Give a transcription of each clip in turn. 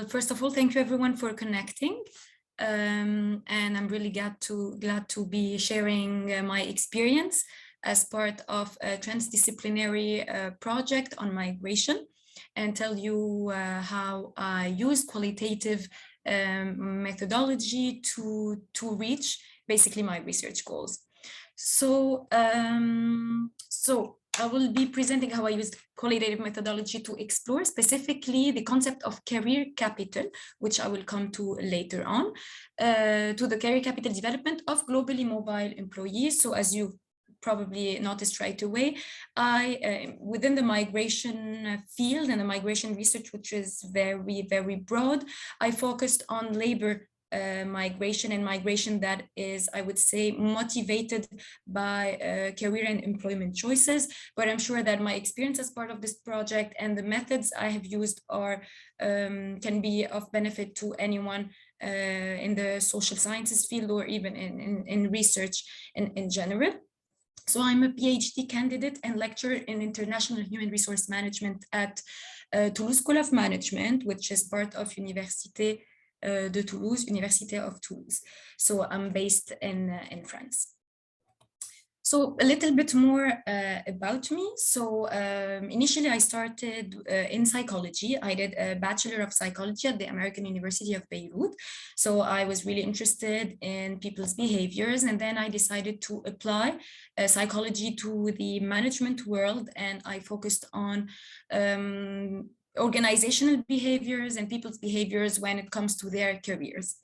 First of all, thank you everyone for connecting. And I'm really glad to be sharing my experience as part of a transdisciplinary project on migration, and tell you how I use qualitative methodology to reach basically my research goals. So I will be presenting how I used qualitative methodology to explore specifically the concept of career capital, which I will come to later on, to the career capital development of globally mobile employees. So as you probably noticed right away, I, within the migration field and the migration research, which is very, very broad, I focused on labor migration and migration that is, I would say, motivated by career and employment choices. But I'm sure that my experience as part of this project and the methods I have used are can be of benefit to anyone in the social sciences field or even in research in general. So I'm a PhD candidate and lecturer in international human resource management at Toulouse School of Management, which is part of Université de Toulouse, Université of Toulouse. So I'm based in France. So a little bit more about me. So initially I started in psychology. I did a Bachelor of Psychology at the American University of Beirut. So I was really interested in people's behaviors, and then I decided to apply psychology to the management world, and I focused on organizational behaviors and people's behaviors when it comes to their careers.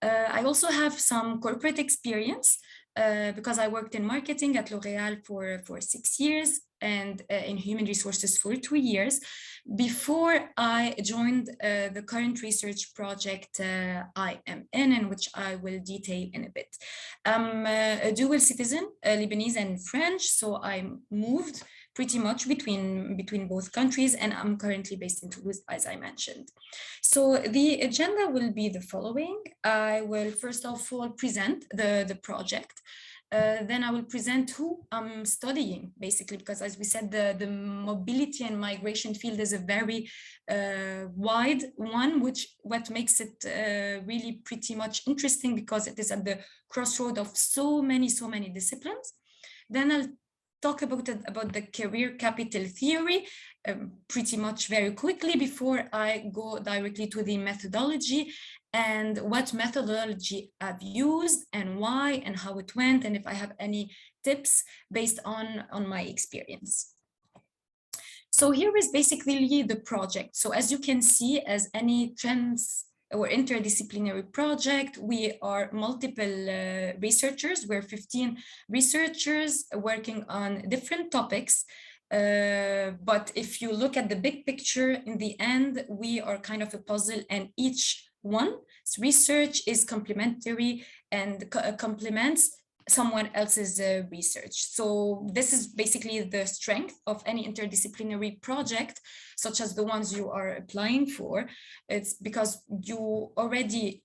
I also have some corporate experience because I worked in marketing at L'Oréal for 6 years and in human resources for 2 years before I joined the current research project I am in, and which I will detail in a bit. I'm a dual citizen, Lebanese and French, so I moved pretty much between both countries, and I'm currently based in Toulouse, as I mentioned. So the agenda will be the following. I will first of all present the project. Then I will present who I'm studying, basically, because as we said, the mobility and migration field is a very wide one, what makes it really pretty much interesting because it is at the crossroad of so many disciplines. Then I'll talk about the career capital theory pretty much very quickly before I go directly to the methodology and what methodology I've used and why and how it went, and if I have any tips based on my experience. So here is basically the project. So as you can see, as any or interdisciplinary project, we are multiple researchers. We're 15 researchers working on different topics. But if you look at the big picture, in the end, we are kind of a puzzle, and each one's research is complementary and complements someone else's research. So this is basically the strength of any interdisciplinary project, such as the ones you are applying for. It's because you already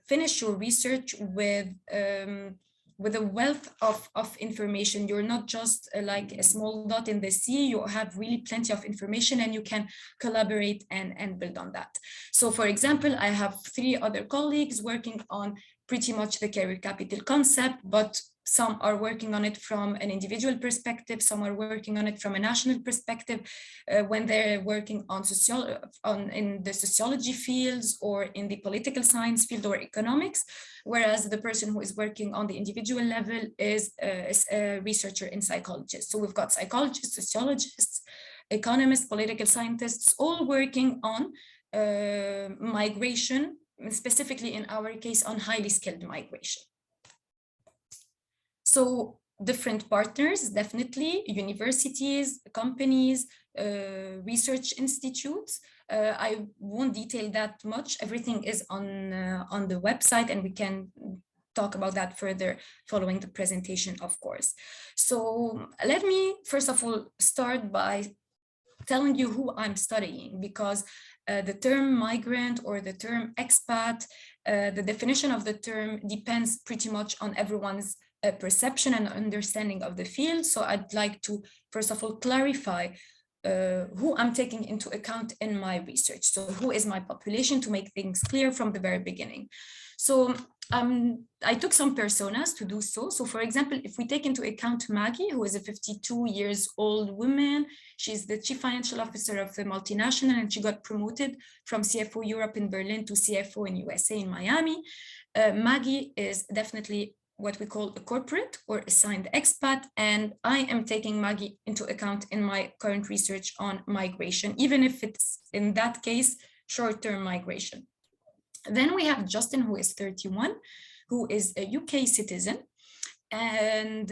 finish your research with a wealth of information. You're not just like a small dot in the sea. You have really plenty of information, and you can collaborate and build on that. So for example, I have 3 other colleagues working on pretty much the career capital concept, but some are working on it from an individual perspective, some are working on it from a national perspective when they're working on in the sociology fields or in the political science field or economics, whereas the person who is working on the individual level is a researcher in psychology. So we've got psychologists, sociologists, economists, political scientists, all working on migration, specifically in our case on highly skilled migration. So different partners, definitely, universities, companies, research institutes. I won't detail that much. Everything is on the website, and we can talk about that further following the presentation, of course. So let me first of all start by telling you who I'm studying, because the term migrant or the term expat, the definition of the term depends pretty much on everyone's perception and understanding of the field. So I'd like to first of all clarify who I'm taking into account in my research. So who is my population, to make things clear from the very beginning. So I took some personas to do so. So for example, if we take into account Maggie, who is a 52 years old woman, she's the chief financial officer of the multinational, and she got promoted from CFO Europe in Berlin to CFO in USA in Miami. Maggie is definitely what we call a corporate or assigned expat, and I am taking Maggie into account in my current research on migration, even if it's in that case short-term migration. Then we have Justin, who is 31, who is a UK citizen, and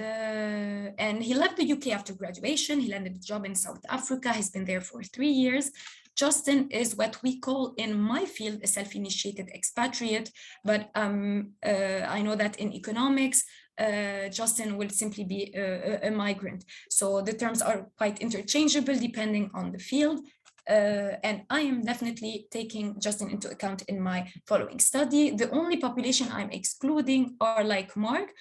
he left the UK after graduation. He landed a job in South Africa. He's been there for 3 years. Justin is what we call in my field a self-initiated expatriate, but I know that in economics, Justin will simply be a migrant. So the terms are quite interchangeable depending on the field. And I am definitely taking Justin into account in my following study. The only population I'm excluding are like Mark,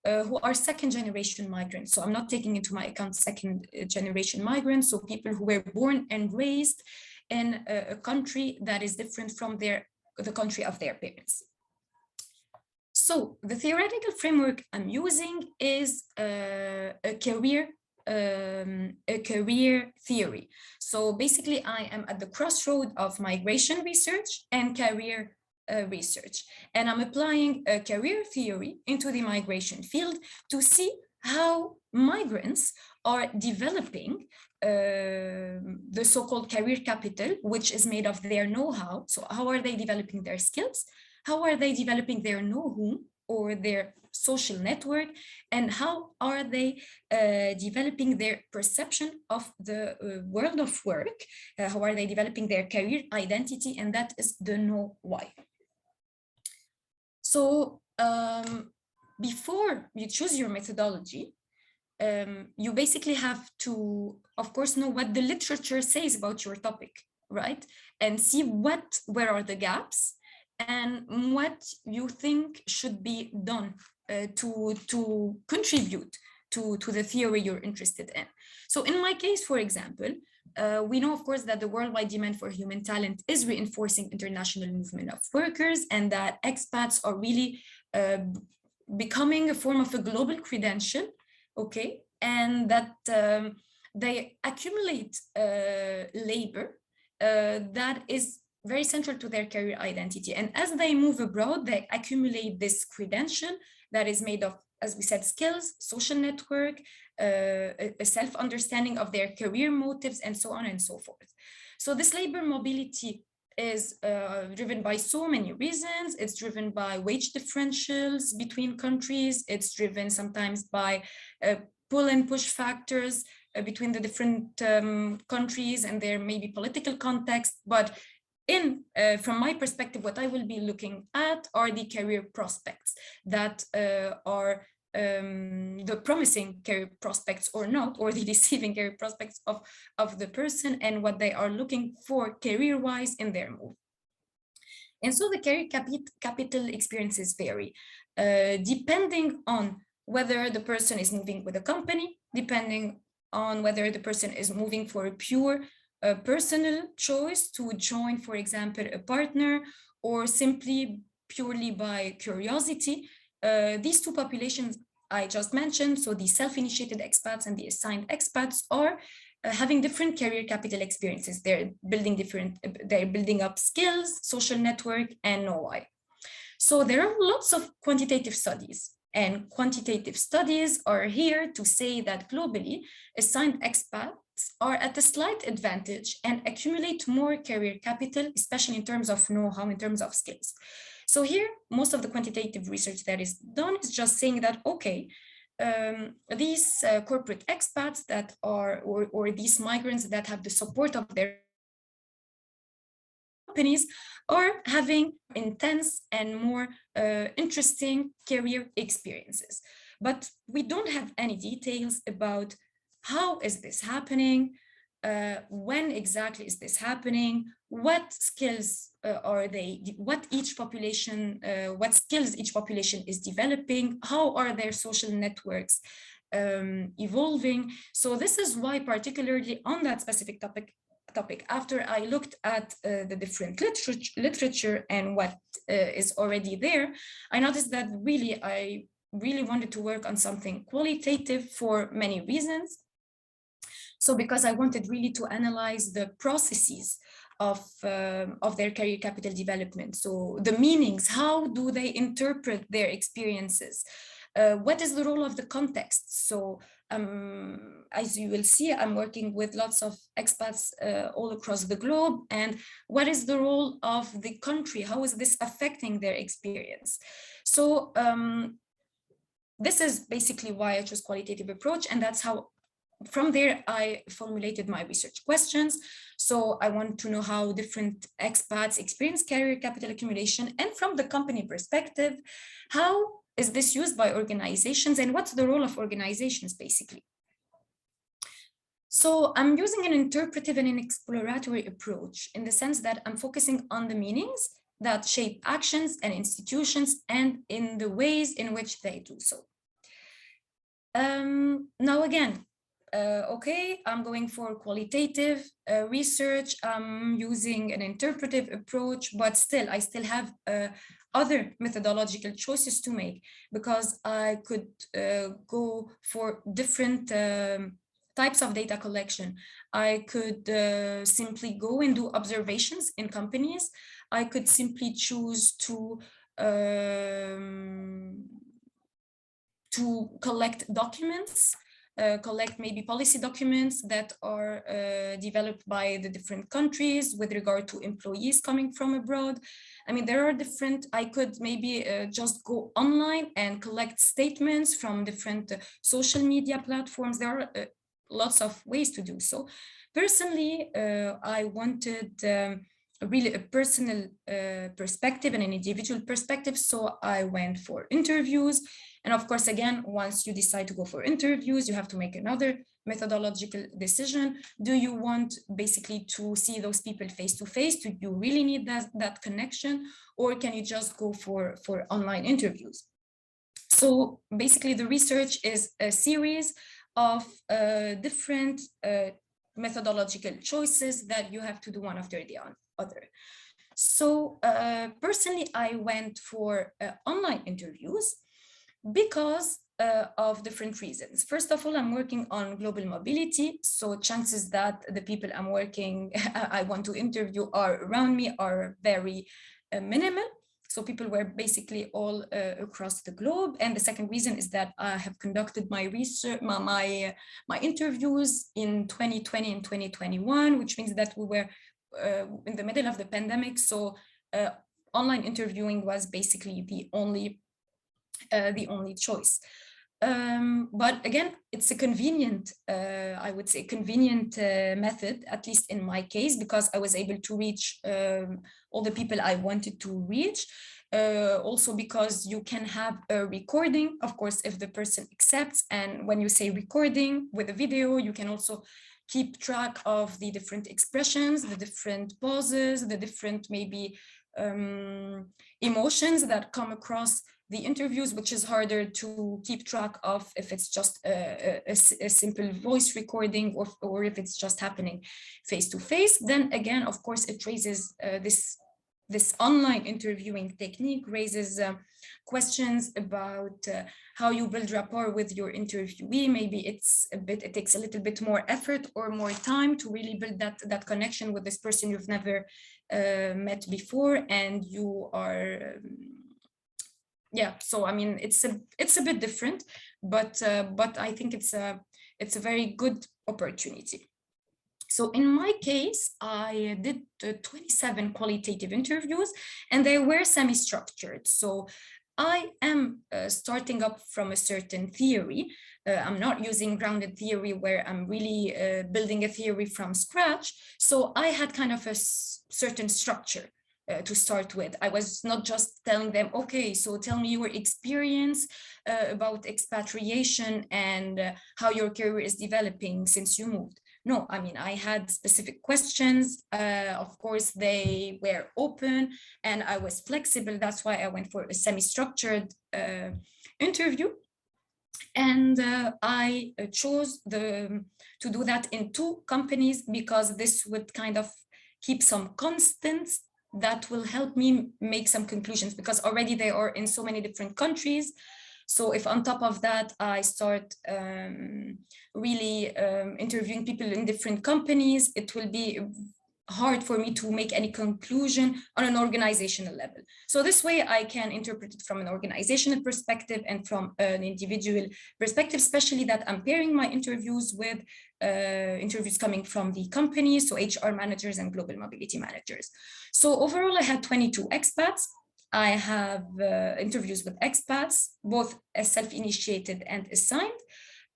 who are second generation migrants. So I'm not taking into my account second generation migrants, so people who were born and raised in a country that is different from the country of their parents. So the theoretical framework I'm using is a career theory. So basically I am at the crossroad of migration research and career research, and I'm applying a career theory into the migration field to see how migrants are developing the so-called career capital, which is made of their know-how. So how are they developing their skills? How are they developing their know-how or their social network? And how are they developing their perception of the world of work? How are they developing their career identity? And that is the know-why. So before you choose your methodology, you basically have to, of course, know what the literature says about your topic, right? And see where are the gaps and what you think should be done to contribute to the theory you're interested in. So in my case, for example, we know, of course, that the worldwide demand for human talent is reinforcing international movement of workers, and that expats are really becoming a form of a global credential. Okay, and that they accumulate labor that is very central to their career identity. And as they move abroad, they accumulate this credential that is made of, as we said, skills, social network, a self-understanding of their career motives, and so on and so forth. So this labor mobility is driven by so many reasons. It's driven by wage differentials between countries. It's driven sometimes by pull and push factors between the different countries, and there may be political context. But from my perspective, what I will be looking at are the career prospects that are the promising career prospects or not, or the deceiving career prospects of the person, and what they are looking for career-wise in their move. And so the career capital experiences vary, depending on whether the person is moving with a company, depending on whether the person is moving for a pure personal choice to join, for example, a partner, or simply purely by curiosity. These two populations I just mentioned, so the self-initiated expats and the assigned expats, are having different career capital experiences. They're building up skills, social network, and know-why. So there are lots of quantitative studies, and quantitative studies are here to say that globally, assigned expats are at a slight advantage and accumulate more career capital, especially in terms of know-how, in terms of skills. So here, most of the quantitative research that is done is just saying that, okay, these corporate expats that are, or these migrants that have the support of their companies, are having intense and more interesting career experiences. But we don't have any details about how is this happening, when exactly is this happening, what skills are they, what skills each population is developing, how are their social networks, evolving. So this is why, particularly on that specific topic, after I looked at the different literature and what is already there, I noticed that I really wanted to work on something qualitative for many reasons. So because I wanted really to analyze the processes of their career capital development. So the meanings, how do they interpret their experiences? What is the role of the context? So as you will see, I'm working with lots of expats all across the globe. And what is the role of the country? How is this affecting their experience? So this is basically why I chose qualitative approach. And that's how, from there, I formulated my research questions. So I want to know how different expats experience career capital accumulation. And from the company perspective, how is this used by organizations and what's the role of organizations basically? So I'm using an interpretive and an exploratory approach in the sense that I'm focusing on the meanings that shape actions and institutions and in the ways in which they do so. Now again, okay, I'm going for qualitative research. I'm using an interpretive approach, but still, I still have other methodological choices to make because I could go for different types of data collection. I could simply go and do observations in companies. I could simply choose to collect documents, collect maybe policy documents that are developed by the different countries with regard to employees coming from abroad. I mean, there are different, I could maybe just go online and collect statements from different social media platforms. There are lots of ways to do so. Personally, I wanted really a personal perspective and an individual perspective. So I went for interviews. And of course, again, once you decide to go for interviews, you have to make another methodological decision. Do you want basically to see those people face to face? Do you really need that connection? Or can you just go for online interviews? So basically the research is a series of different methodological choices that you have to do one after the other. So personally, I went for online interviews because of different reasons. First of all, I'm working on global mobility. So chances that the people I want to interview are around me are very minimal. So people were basically all across the globe. And the second reason is that I have conducted my research, my interviews in 2020 and 2021, which means that we were in the middle of the pandemic. So online interviewing was basically the only choice. But again, it's a convenient, I would say, convenient method, at least in my case, because I was able to reach all the people I wanted to reach. Also because you can have a recording, of course, if the person accepts. And when you say recording with a video, you can also keep track of the different expressions, the different pauses, the different maybe emotions that come across the interviews, which is harder to keep track of if it's just a simple voice recording or if it's just happening face to face. Then again, of course, it raises this online interviewing technique raises questions about how you build rapport with your interviewee. Maybe it takes a little bit more effort or more time to really build that connection with this person you've never met before, and you are yeah. So I mean, it's a bit different, but I think it's a very good opportunity. So in my case, I did 27 qualitative interviews, and they were semi-structured. So I am starting up from a certain theory. I'm not using grounded theory where I'm really building a theory from scratch. So I had kind of a certain structure to start with. I was not just telling them, okay, so tell me your experience about expatriation and how your career is developing since you moved. No, I mean, I had specific questions. Of course, they were open and I was flexible. That's why I went for a semi-structured interview. And I chose to do that in 2 companies because this would kind of keep some constants that will help me make some conclusions, because already they are in so many different countries. So if on top of that, I start really interviewing people in different companies, it will be hard for me to make any conclusion on an organizational level. So this way I can interpret it from an organizational perspective and from an individual perspective, especially that I'm pairing my interviews with interviews coming from the company, so HR managers and global mobility managers. So overall, I had 22 expats. I have interviews with expats, both as self-initiated and assigned.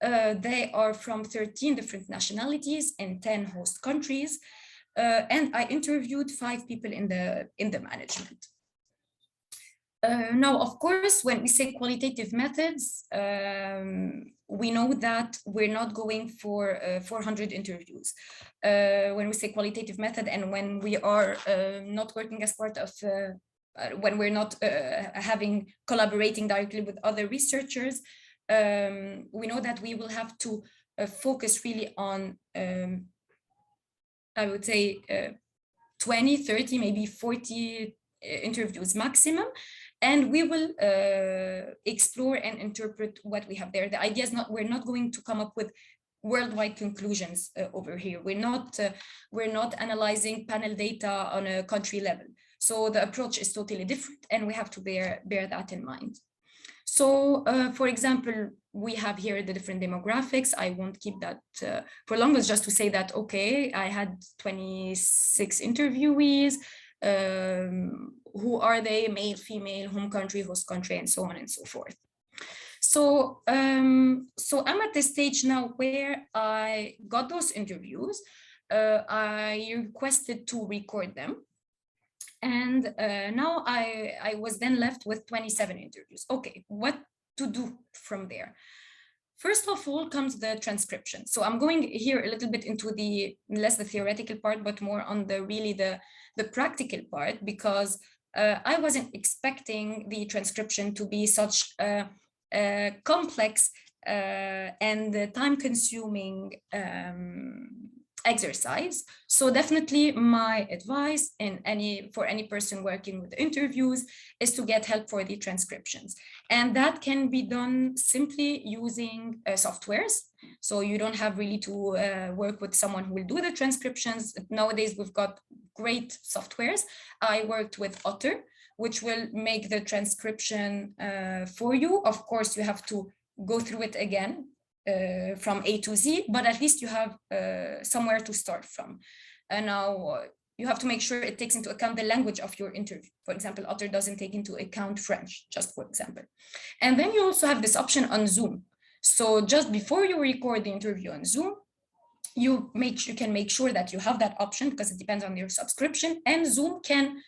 They are from 13 different nationalities in 10 host countries. And I interviewed 5 people in the management. Now, of course, when we say qualitative methods, we know that we're not going for 400 interviews. When we say qualitative method, and when we are not working as part of, when we're not collaborating directly with other researchers, we know that we will have to focus really on I would say 20, 30, maybe 40 interviews maximum. And we will explore and interpret what we have there. The idea is we're not going to come up with worldwide conclusions over here. We're not analyzing panel data on a country level. So the approach is totally different, and we have to bear that in mind. So, for example, we have here the different demographics. I won't keep that for long, but just to say that, okay, I had 26 interviewees. Who are they? Male, female, home country, host country, and so on and so forth. So, so I'm at the stage now where I got those interviews. I requested to record them. And now I was then left with 27 interviews. Okay, what to do from there? First of all comes the transcription. So I'm going here a little bit into less the theoretical part, but more on the practical part, because I wasn't expecting the transcription to be such a complex and time-consuming exercise. So definitely my advice for any person working with interviews is to get help for the transcriptions. And that can be done simply using softwares. So you don't have really to work with someone who will do the transcriptions. Nowadays, we've got great softwares. I worked with Otter, which will make the transcription for you. Of course, you have to go through it again from A to Z, but at least you have somewhere to start from. And now you have to make sure it takes into account the language of your interview. For example, Otter doesn't take into account French, just for example. And then you also have this option on Zoom. So just before you record the interview on Zoom, you can make sure that you have that option, because it depends on your subscription, and Zoom can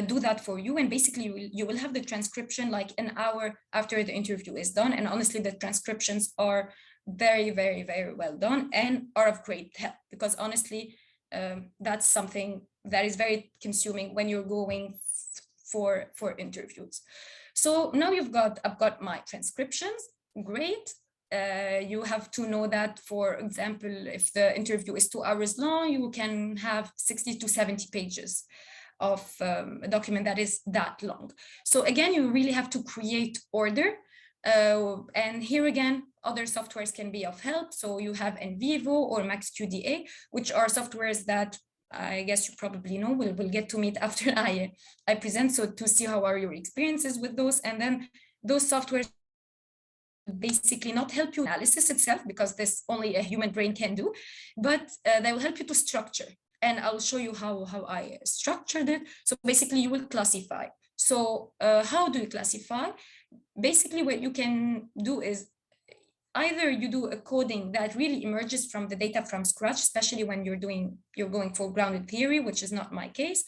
do that for you. And basically you will have the transcription like an hour after the interview is done. And honestly, the transcriptions are very, very, very well done and are of great help, because honestly, that's something that is very consuming when you're going for interviews. So now I've got my transcriptions. Great. You have to know that, for example, if the interview is 2 hours long, you can have 60 to 70 pages of a document that is that long. So again, you really have to create order. And here again, other softwares can be of help. So you have NVivo or MaxQDA, which are softwares that I guess you probably know. We'll get to meet after I present, so to see how are your experiences with those. And then those softwares basically not help you analysis itself, because this only a human brain can do, but they will help you to structure. And I'll show you how I structured it. So basically you will classify. So how do you classify? Basically what you can do is either you do a coding that really emerges from the data from scratch, especially when you're going for grounded theory, which is not my case,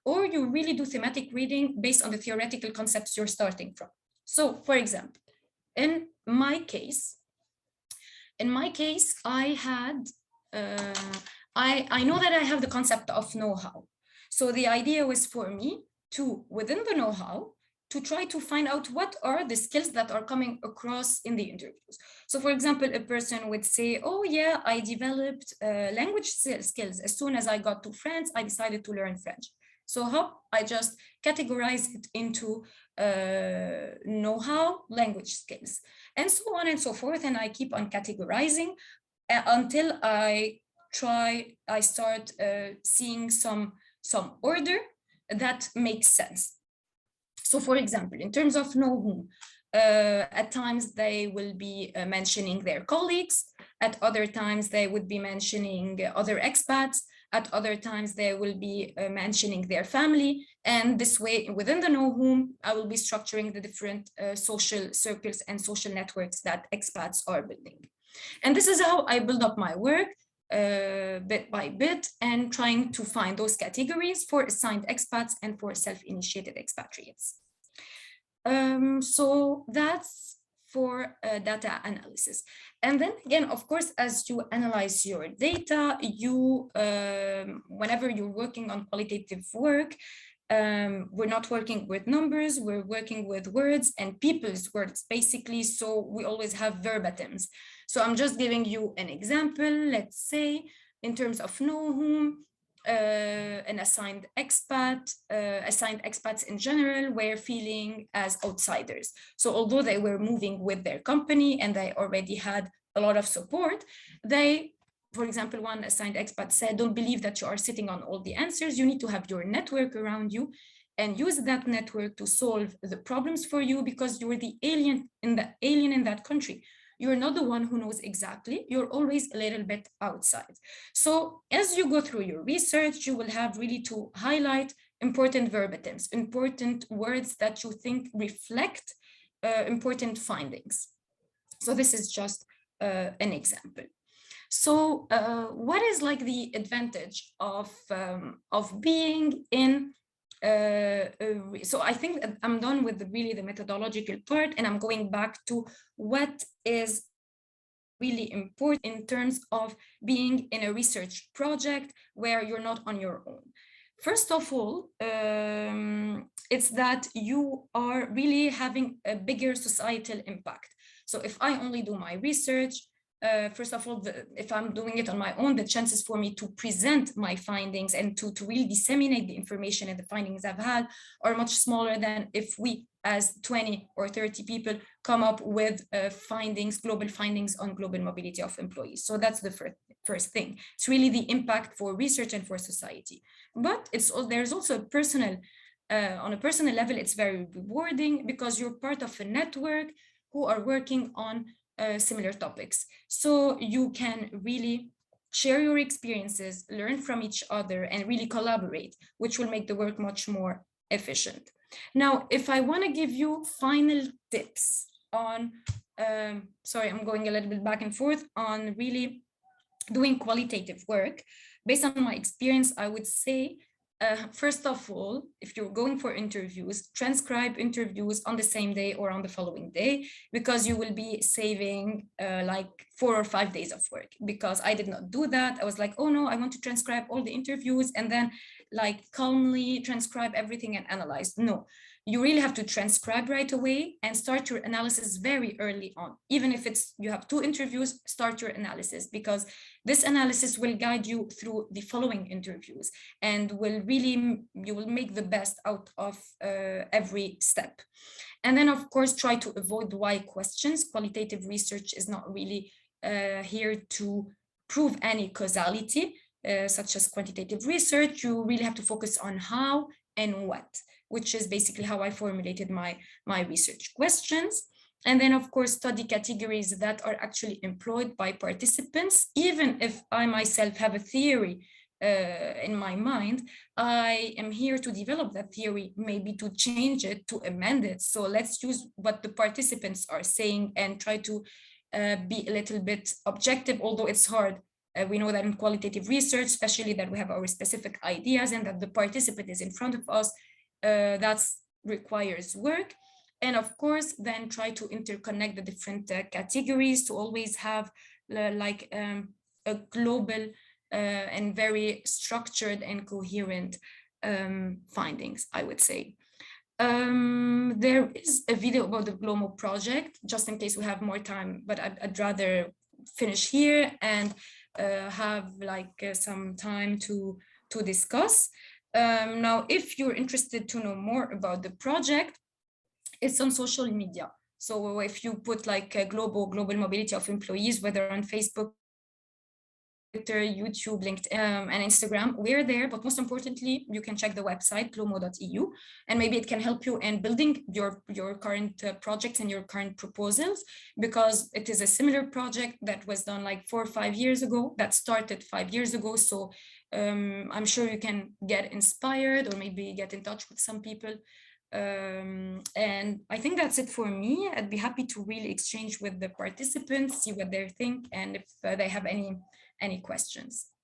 or you really do thematic reading based on the theoretical concepts you're starting from. So for example, in my case, I had, I know that I have the concept of know-how. So the idea was for me to, within the know-how, to try to find out what are the skills that are coming across in the interviews. So for example, a person would say, oh yeah, I developed language skills. As soon as I got to France, I decided to learn French. So how I just categorize it into know-how, language skills, and so on and so forth. And I keep on categorizing until I start seeing some order that makes sense. So for example, in terms of know whom, at times they will be mentioning their colleagues, at other times they would be mentioning other expats, at other times they will be mentioning their family. And this way, within the know whom, I will be structuring the different social circles and social networks that expats are building. And this is how I build up my work, bit by bit, and trying to find those categories for assigned expats and for self-initiated expatriates. So that's for data analysis. And then again, of course, as you analyze your data, you whenever you're working on qualitative work, we're not working with numbers, we're working with words and people's words, basically. So we always have verbatims. So I'm just giving you an example. Let's say in terms of know whom, an assigned expats in general were feeling as outsiders. So although they were moving with their company and they already had a lot of support, they, for example, one assigned expat said, don't believe that you are sitting on all the answers. You need to have your network around you and use that network to solve the problems for you, because you're the alien in that country. You're not the one who knows exactly. You're always a little bit outside. So as you go through your research, you will have really to highlight important verbatims, important words that you think reflect important findings. So this is just an example. So what is like the advantage of being in so I think I'm done with really the methodological part, and I'm going back to what is really important in terms of being in a research project where you're not on your own. First of all, it's that you are really having a bigger societal impact. So if I only do my research, first of all, if I'm doing it on my own, the chances for me to present my findings and to really disseminate the information and the findings I've had are much smaller than if we, as 20 or 30 people, come up with global findings on global mobility of employees. So that's the first thing. It's really the impact for research and for society. But there's also a personal, on a personal level, it's very rewarding because you're part of a network who are working on similar topics. So you can really share your experiences, learn from each other, and really collaborate, which will make the work much more efficient. Now, if I want to give you final tips on, sorry, I'm going a little bit back and forth on really doing qualitative work, based on my experience, I would say, first of all, if you're going for interviews, transcribe interviews on the same day or on the following day, because you will be saving like 4 or 5 days of work. Because I did not do that. I was like, oh no, I want to transcribe all the interviews and then like calmly transcribe everything and analyze. No, you really have to transcribe right away and start your analysis very early on. Even if you have 2 interviews, start your analysis, because this analysis will guide you through the following interviews and you will make the best out of every step. And then, of course, try to avoid why questions. Qualitative research is not really here to prove any causality, such as quantitative research. You really have to focus on how and what, which is basically how I formulated my research questions. And then, of course, study categories that are actually employed by participants. Even if I myself have a theory in my mind, I am here to develop that theory, maybe to change it, to amend it. So let's use what the participants are saying and try to be a little bit objective, although it's hard. We know that in qualitative research, especially that we have our specific ideas and that the participant is in front of us, that requires work. And of course, then try to interconnect the different categories to always have a global and very structured and coherent findings, I would say. There is a video about the Glomo project, just in case we have more time, but I'd rather finish here and have like some time to discuss. Now, if you're interested to know more about the project, it's on social media. So if you put like a global mobility of employees, whether on Facebook, Twitter, YouTube, LinkedIn, and Instagram, we're there. But most importantly, you can check the website, glomo.eu, and maybe it can help you in building your current projects and your current proposals, because it is a similar project that was done like 4 or 5 years ago, that started 5 years ago. So I'm sure you can get inspired or maybe get in touch with some people. And I think that's it for me. I'd be happy to really exchange with the participants, see what they think, and if they have any questions.